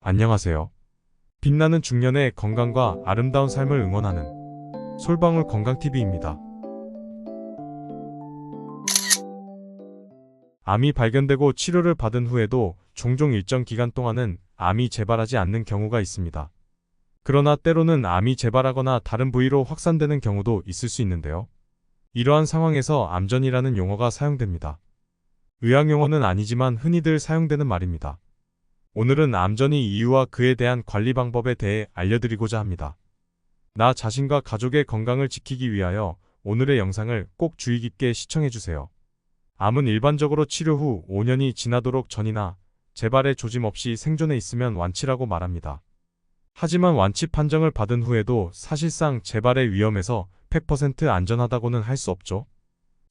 안녕하세요. 빛나는 중년의 건강과 아름다운 삶을 응원하는 솔방울 건강TV입니다. 암이 발견되고 치료를 받은 후에도 종종 일정 기간 동안은 암이 재발하지 않는 경우가 있습니다. 그러나 때로는 암이 재발하거나 다른 부위로 확산되는 경우도 있을 수 있는데요. 이러한 상황에서 암전이라는 용어가 사용됩니다. 의학 용어는 아니지만 흔히들 사용되는 말입니다. 오늘은 암전이 이유와 그에 대한 관리 방법에 대해 알려드리고자 합니다. 나 자신과 가족의 건강을 지키기 위하여 오늘의 영상을 꼭 주의 깊게 시청해주세요. 암은 일반적으로 치료 후 5년이 지나도록 전이나 재발의 조짐 없이 생존해 있으면 완치라고 말합니다. 하지만 완치 판정을 받은 후에도 사실상 재발의 위험에서 100% 안전하다고는 할 수 없죠.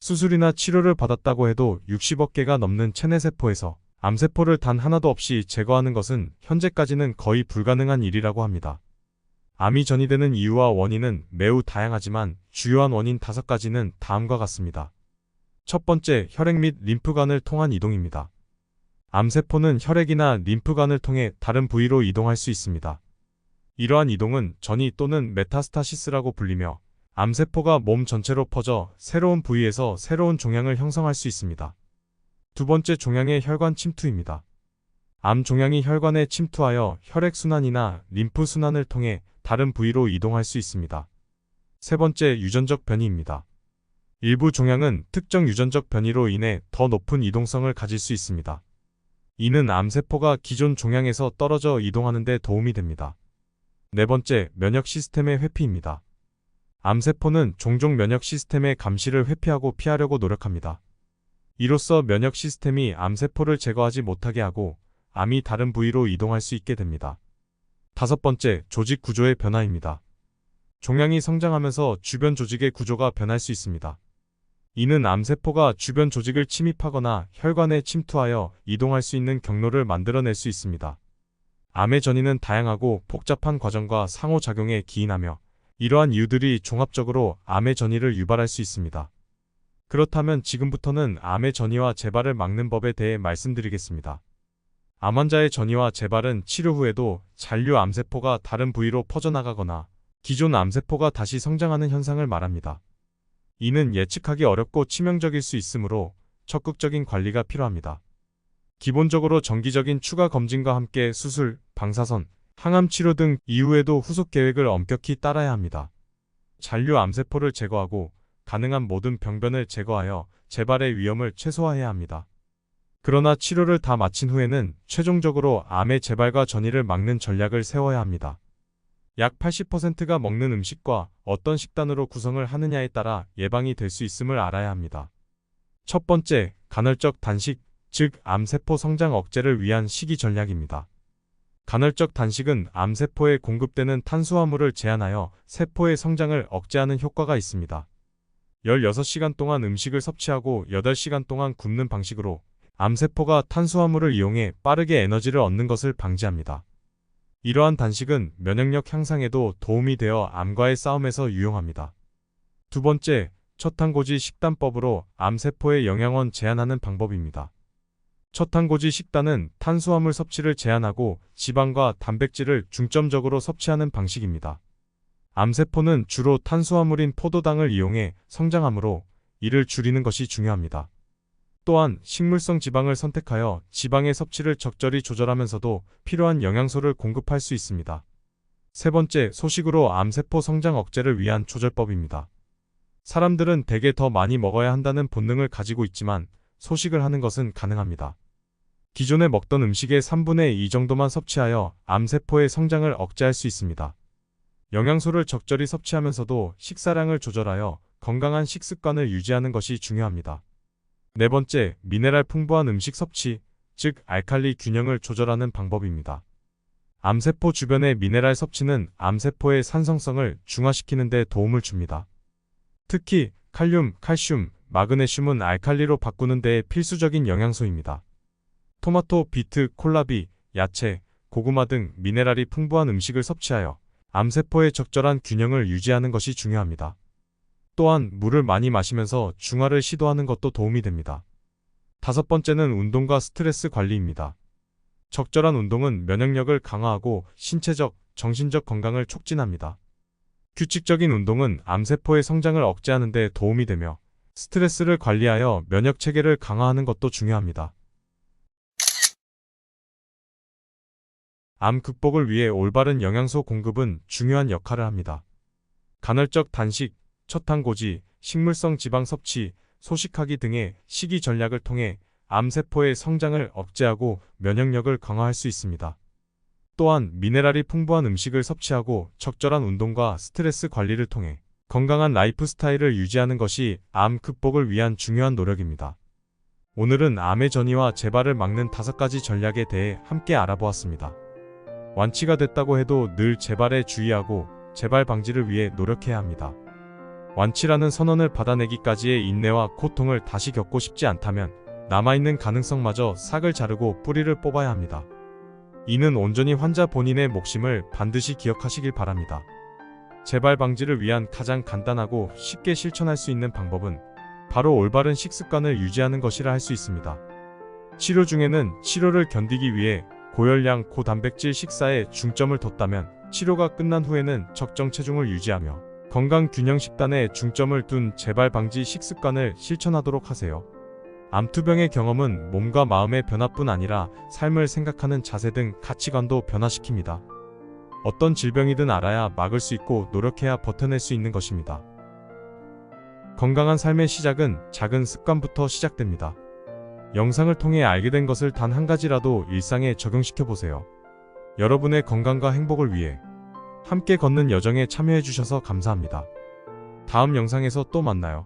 수술이나 치료를 받았다고 해도 60억 개가 넘는 체내세포에서 암세포를 단 하나도 없이 제거하는 것은 현재까지는 거의 불가능한 일이라고 합니다. 암이 전이되는 이유와 원인은 매우 다양하지만 주요한 원인 5가지는 다음과 같습니다. 첫 번째, 혈액 및 림프관을 통한 이동입니다. 암세포는 혈액이나 림프관을 통해 다른 부위로 이동할 수 있습니다. 이러한 이동은 전이 또는 메타스타시스라고 불리며 암세포가 몸 전체로 퍼져 새로운 부위에서 새로운 종양을 형성할 수 있습니다. 두 번째, 종양의 혈관 침투입니다. 암 종양이 혈관에 침투하여 혈액순환이나 림프순환을 통해 다른 부위로 이동할 수 있습니다. 세 번째, 유전적 변이입니다. 일부 종양은 특정 유전적 변이로 인해 더 높은 이동성을 가질 수 있습니다. 이는 암세포가 기존 종양에서 떨어져 이동하는 데 도움이 됩니다. 네 번째, 면역 시스템의 회피입니다. 암세포는 종종 면역 시스템의 감시를 회피하고 피하려고 노력합니다. 이로써 면역 시스템이 암세포를 제거하지 못하게 하고 암이 다른 부위로 이동할 수 있게 됩니다. 다섯 번째, 조직 구조의 변화입니다. 종양이 성장하면서 주변 조직의 구조가 변할 수 있습니다. 이는 암세포가 주변 조직을 침입하거나 혈관에 침투하여 이동할 수 있는 경로를 만들어낼 수 있습니다. 암의 전이는 다양하고 복잡한 과정과 상호작용에 기인하며 이러한 이유들이 종합적으로 암의 전이를 유발할 수 있습니다. 그렇다면 지금부터는 암의 전이와 재발을 막는 법에 대해 말씀드리겠습니다. 암 환자의 전이와 재발은 치료 후에도 잔류 암세포가 다른 부위로 퍼져나가거나 기존 암세포가 다시 성장하는 현상을 말합니다. 이는 예측하기 어렵고 치명적일 수 있으므로 적극적인 관리가 필요합니다. 기본적으로 정기적인 추가 검진과 함께 수술, 방사선, 항암 치료 등 이후에도 후속 계획을 엄격히 따라야 합니다. 잔류 암세포를 제거하고 가능한 모든 병변을 제거하여 재발의 위험을 최소화해야 합니다. 그러나 치료를 다 마친 후에는 최종적으로 암의 재발과 전이를 막는 전략을 세워야 합니다. 약 80%가 먹는 음식과 어떤 식단으로 구성을 하느냐에 따라 예방이 될 수 있음을 알아야 합니다. 첫 번째, 간헐적 단식, 즉 암세포 성장 억제를 위한 식이 전략입니다. 간헐적 단식은 암세포에 공급되는 탄수화물을 제한하여 세포의 성장을 억제하는 효과가 있습니다. 16시간 동안 음식을 섭취하고 8시간 동안 굶는 방식으로 암세포가 탄수화물을 이용해 빠르게 에너지를 얻는 것을 방지합니다. 이러한 단식은 면역력 향상에도 도움이 되어 암과의 싸움에서 유용합니다. 두 번째, 초탄고지 식단법으로 암세포의 영양원 제한하는 방법입니다. 초탄고지 식단은 탄수화물 섭취를 제한하고 지방과 단백질을 중점적으로 섭취하는 방식입니다. 암세포는 주로 탄수화물인 포도당을 이용해 성장하므로 이를 줄이는 것이 중요합니다. 또한 식물성 지방을 선택하여 지방의 섭취를 적절히 조절하면서도 필요한 영양소를 공급할 수 있습니다. 세 번째, 소식으로 암세포 성장 억제를 위한 조절법입니다. 사람들은 대개 더 많이 먹어야 한다는 본능을 가지고 있지만 소식을 하는 것은 가능합니다. 기존에 먹던 음식의 3분의 2 정도만 섭취하여 암세포의 성장을 억제할 수 있습니다. 영양소를 적절히 섭취하면서도 식사량을 조절하여 건강한 식습관을 유지하는 것이 중요합니다. 네 번째, 미네랄 풍부한 음식 섭취, 즉 알칼리 균형을 조절하는 방법입니다. 암세포 주변의 미네랄 섭취는 암세포의 산성성을 중화시키는 데 도움을 줍니다. 특히 칼륨, 칼슘, 마그네슘은 알칼리로 바꾸는 데에 필수적인 영양소입니다. 토마토, 비트, 콜라비, 야채, 고구마 등 미네랄이 풍부한 음식을 섭취하여 암세포의 적절한 균형을 유지하는 것이 중요합니다. 또한 물을 많이 마시면서 중화를 시도하는 것도 도움이 됩니다. 다섯 번째는 운동과 스트레스 관리입니다. 적절한 운동은 면역력을 강화하고 신체적, 정신적 건강을 촉진합니다. 규칙적인 운동은 암세포의 성장을 억제하는 데 도움이 되며 스트레스를 관리하여 면역 체계를 강화하는 것도 중요합니다. 암 극복을 위해 올바른 영양소 공급은 중요한 역할을 합니다. 간헐적 단식, 초탄고지, 식물성 지방 섭취, 소식하기 등의 식이 전략을 통해 암세포의 성장을 억제하고 면역력을 강화할 수 있습니다. 또한 미네랄이 풍부한 음식을 섭취하고 적절한 운동과 스트레스 관리를 통해 건강한 라이프 스타일을 유지하는 것이 암 극복을 위한 중요한 노력입니다. 오늘은 암의 전이와 재발을 막는 5가지 전략에 대해 함께 알아보았습니다. 완치가 됐다고 해도 늘 재발에 주의하고 재발 방지를 위해 노력해야 합니다. 완치라는 선언을 받아내기까지의 인내와 고통을 다시 겪고 싶지 않다면 남아있는 가능성마저 싹을 자르고 뿌리를 뽑아야 합니다. 이는 온전히 환자 본인의 몫임을 반드시 기억하시길 바랍니다. 재발 방지를 위한 가장 간단하고 쉽게 실천할 수 있는 방법은 바로 올바른 식습관을 유지하는 것이라 할 수 있습니다. 치료 중에는 치료를 견디기 위해 고열량, 고단백질 식사에 중점을 뒀다면 치료가 끝난 후에는 적정 체중을 유지하며 건강균형 식단에 중점을 둔 재발 방지 식습관을 실천하도록 하세요. 암투병의 경험은 몸과 마음의 변화뿐 아니라 삶을 생각하는 자세 등 가치관도 변화시킵니다. 어떤 질병이든 알아야 막을 수 있고 노력해야 버텨낼 수 있는 것입니다. 건강한 삶의 시작은 작은 습관부터 시작됩니다. 영상을 통해 알게 된 것을 단 한 가지라도 일상에 적용시켜보세요. 여러분의 건강과 행복을 위해 함께 걷는 여정에 참여해주셔서 감사합니다. 다음 영상에서 또 만나요.